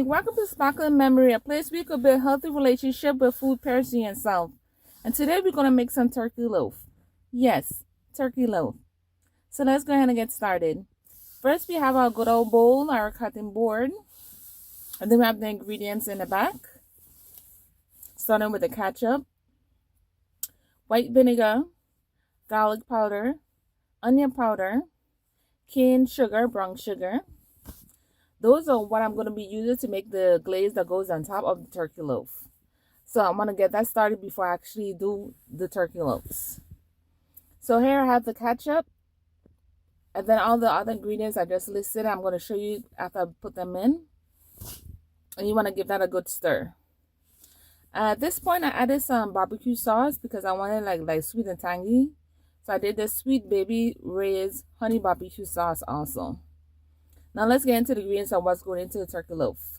Hi, welcome to Sparkling Memory, a place where you could build a healthy relationship with food, parenting, and self. And today we're going to make some turkey loaf. Yes, turkey loaf. So let's go ahead and get started. First, we have our good old bowl, our cutting board. And then we have the ingredients in the back. Starting with the ketchup, white vinegar, garlic powder, onion powder, cane sugar, brown sugar. Those are what I'm going to be using to make the glaze that goes on top of the turkey loaf. So I'm going to get that started before I actually do the turkey loaves. So here I have the ketchup. And then all the other ingredients I just listed, I'm going to show you after I put them in. And you want to give that a good stir. At this point, I added some barbecue sauce because I wanted like sweet and tangy. So I did the Sweet Baby Ray's honey barbecue sauce also. Now let's get into the ingredients of what's going into the turkey loaf.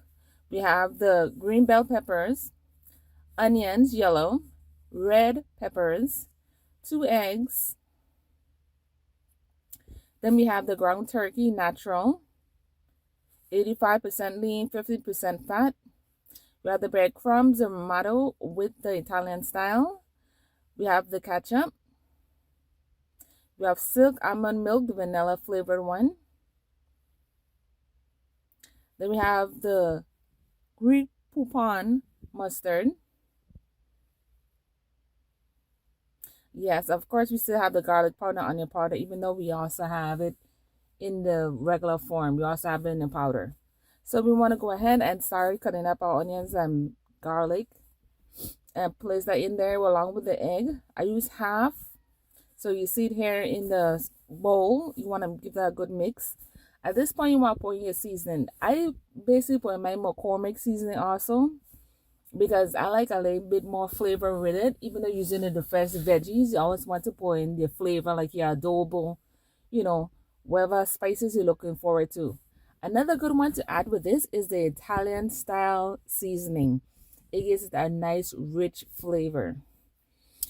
We have the green bell peppers, onions, yellow, red peppers, 2 eggs. Then we have the ground turkey, natural, 85% lean, 50% fat. We have the breadcrumbs, the motto with the Italian style. We have the ketchup. We have silk almond milk, the vanilla flavored one. Then we have the Greek poupon mustard. Yes, of course, we still have the garlic powder, onion powder, even though we also have it in the regular form. We also have it in the powder. So we want to go ahead and start cutting up our onions and garlic and place that in there along with the egg. I use half. So you see it here in the bowl. You want to give that a good mix. At this point, you want to pour in your seasoning. I basically put in my McCormick seasoning also because I like a little bit more flavor with it. Even though using the fresh veggies, you always want to pour in the flavor like your adobo, you know, whatever spices you're looking forward to. Another good one to add with this is the Italian style seasoning. It gives it a nice rich flavor.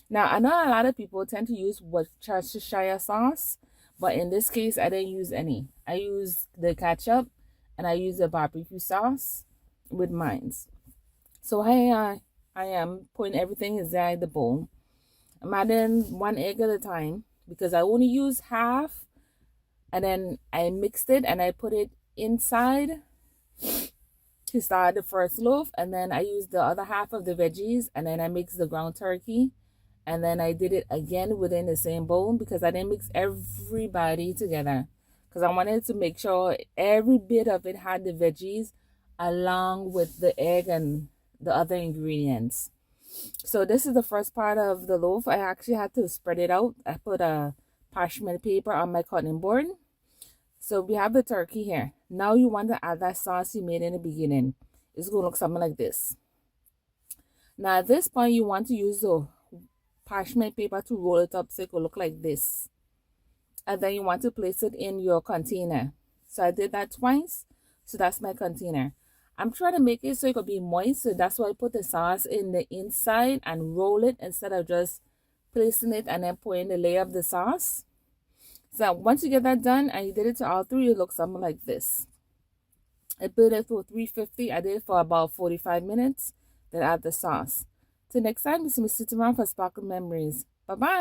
Now, I know a lot of people tend to use Worcestershire sauce, but in this case, I didn't use any. I used the ketchup and I used the barbecue sauce with mine. So here I am putting everything inside the bowl. I'm adding 1 egg at a time because I only use half, and then I mixed it and I put it inside to start the first loaf, and then I used the other half of the veggies, and then I mixed the ground turkey. And then I did it again within the same bowl because I didn't mix everybody together. Because I wanted to make sure every bit of it had the veggies along with the egg and the other ingredients. So this is the first part of the loaf. I actually had to spread it out. I put a parchment paper on my cutting board. So we have the turkey here. Now you want to add that sauce you made in the beginning. It's going to look something like this. Now at this point, you want to use the parchment paper to roll it up so it will look like this. And then you want to place it in your container. So I did that twice. So that's my container. I'm trying to make it so it could be moist. So that's why I put the sauce in the inside and roll it instead of just placing it and then putting the layer of the sauce. So once you get that done and you did it to all three, it looks something like this. I put it for 350. I did it for about 45 minutes. Then add the sauce. Till next time, this is Miss Around for Sparkle Memories. Bye-bye.